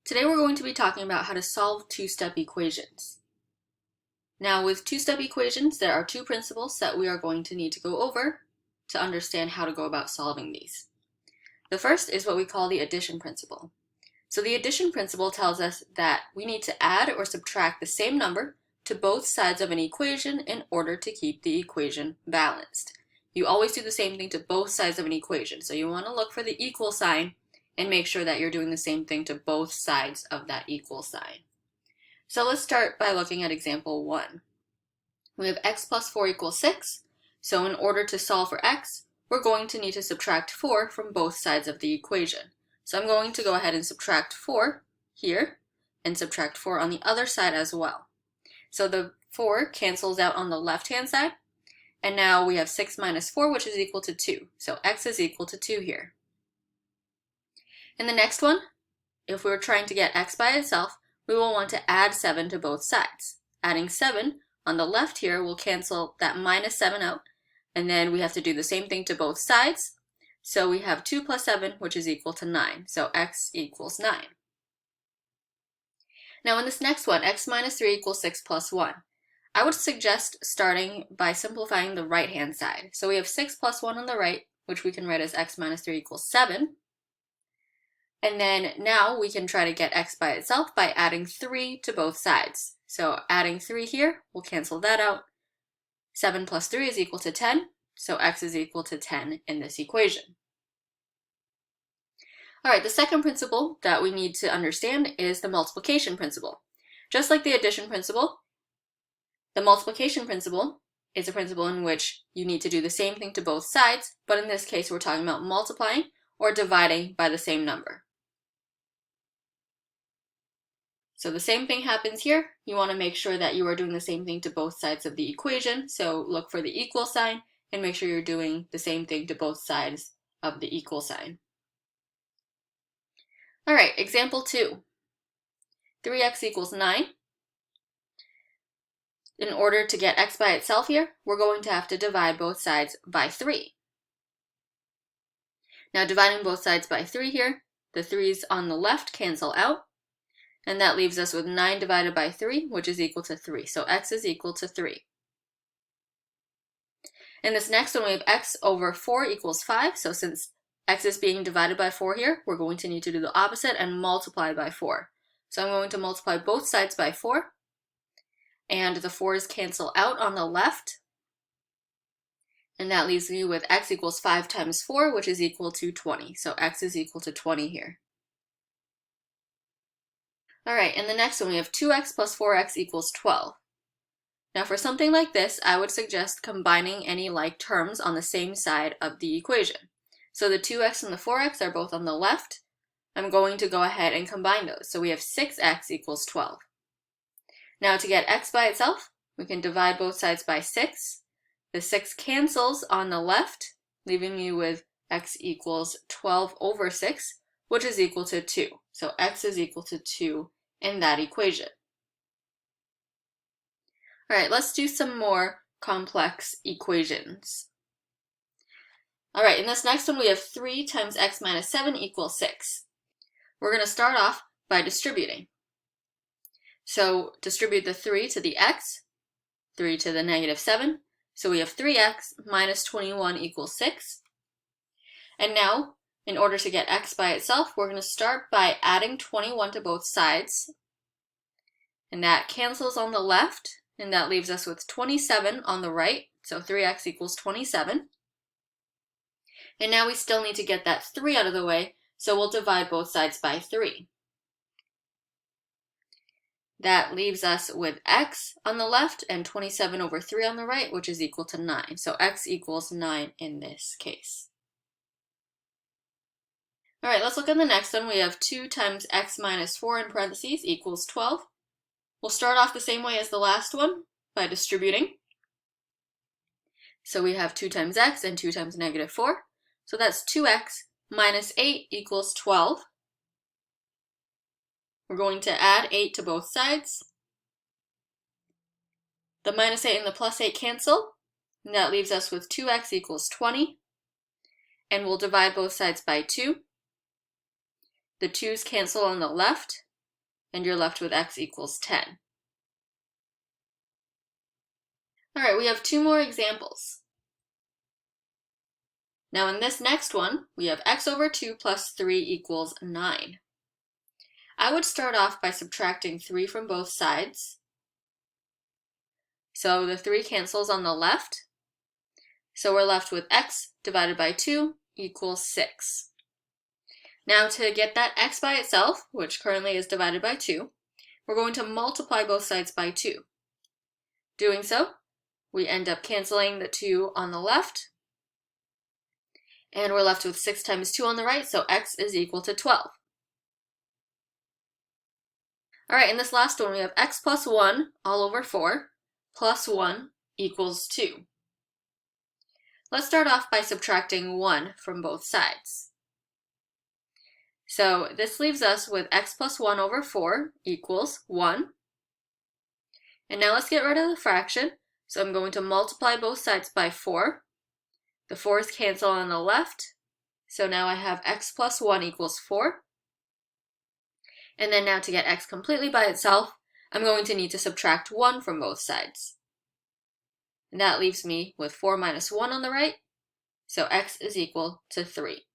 Today we're going to be talking about how to solve two-step equations. Now with two-step equations, there are two principles that we are going to need to go over to understand how to go about solving these. The first is what we call the addition principle. So the addition principle tells us that we need to add or subtract the same number to both sides of an equation in order to keep the equation balanced. You always do the same thing to both sides of an equation. So you want to look for the equal sign and make sure that you're doing the same thing to both sides of that equal sign. So let's start by looking at example 1. We have x plus 4 equals 6. So in order to solve for x, we're going to need to subtract 4 from both sides of the equation. So I'm going to go ahead and subtract 4 here and subtract 4 on the other side as well. So the 4 cancels out on the left-hand side. And now we have 6 minus 4, which is equal to 2. So x is equal to 2 here. In the next one, if we're trying to get x by itself, we will want to add 7 to both sides. Adding 7 on the left here will cancel that minus 7 out, and then we have to do the same thing to both sides. So we have 2 plus 7, which is equal to 9. So x equals 9. Now in this next one, x minus 3 equals 6 plus 1. I would suggest starting by simplifying the right-hand side. So we have 6 plus 1 on the right, which we can write as x minus 3 equals 7. And then now we can try to get x by itself by adding 3 to both sides. So adding 3 here, we'll cancel that out. 7 plus 3 is equal to 10, so x is equal to 10 in this equation. All right, the second principle that we need to understand is the multiplication principle. Just like the addition principle, the multiplication principle is a principle in which you need to do the same thing to both sides, but in this case we're talking about multiplying or dividing by the same number. So the same thing happens here. You want to make sure that you are doing the same thing to both sides of the equation. So look for the equal sign and make sure you're doing the same thing to both sides of the equal sign. All right, example 2. 3x equals 9. In order to get x by itself here, we're going to have to divide both sides by 3. Now dividing both sides by 3 here, the 3's on the left cancel out. And that leaves us with 9 divided by 3, which is equal to 3. So x is equal to 3. In this next one, we have x over 4 equals 5. So since x is being divided by 4 here, we're going to need to do the opposite and multiply by 4. So I'm going to multiply both sides by 4. And the 4's cancel out on the left. And that leaves me with x equals 5 times 4, which is equal to 20. So x is equal to 20 here. All right, in the next one, we have 2x plus 4x equals 12. Now for something like this, I would suggest combining any like terms on the same side of the equation. So the 2x and the 4x are both on the left. I'm going to go ahead and combine those. So we have 6x equals 12. Now to get x by itself, we can divide both sides by 6. The 6 cancels on the left, leaving me with x equals 12 over 6, which is equal to 2. So x is equal to 2 in that equation. All right, let's do some more complex equations. All right, in this next one, we have 3 times x minus 7 equals 6. We're going to start off by distributing. So distribute the 3 to the x, 3 to the negative 7. So we have 3x minus 21 equals 6. And now, in order to get x by itself, we're going to start by adding 21 to both sides. And that cancels on the left, and that leaves us with 27 on the right. So 3x equals 27. And now we still need to get that 3 out of the way, so we'll divide both sides by 3. That leaves us with x on the left and 27 over 3 on the right, which is equal to 9. So x equals 9 in this case. All right, let's look at the next one. We have 2 times x minus 4 in parentheses equals 12. We'll start off the same way as the last one by distributing. So we have 2 times x and 2 times negative 4. So that's 2x minus 8 equals 12. We're going to add 8 to both sides. The minus 8 and the plus 8 cancel, and that leaves us with 2x equals 20. And we'll divide both sides by 2. The 2's cancel on the left, and you're left with x equals 10. All right, we have two more examples. Now in this next one, we have x over 2 plus 3 equals 9. I would start off by subtracting 3 from both sides. So the 3 cancels on the left. So we're left with x divided by 2 equals 6. Now to get that x by itself, which currently is divided by 2, we're going to multiply both sides by 2. Doing so, we end up canceling the 2 on the left, and we're left with 6 times 2 on the right, so x is equal to 12. All right, in this last one, we have x plus 1 all over 4 plus 1 equals 2. Let's start off by subtracting 1 from both sides. So this leaves us with x plus 1 over 4 equals 1. And now let's get rid of the fraction. So I'm going to multiply both sides by 4. The 4's cancel on the left. So now I have x plus 1 equals 4. And then now to get x completely by itself, I'm going to need to subtract 1 from both sides. And that leaves me with 4 minus 1 on the right. So x is equal to 3.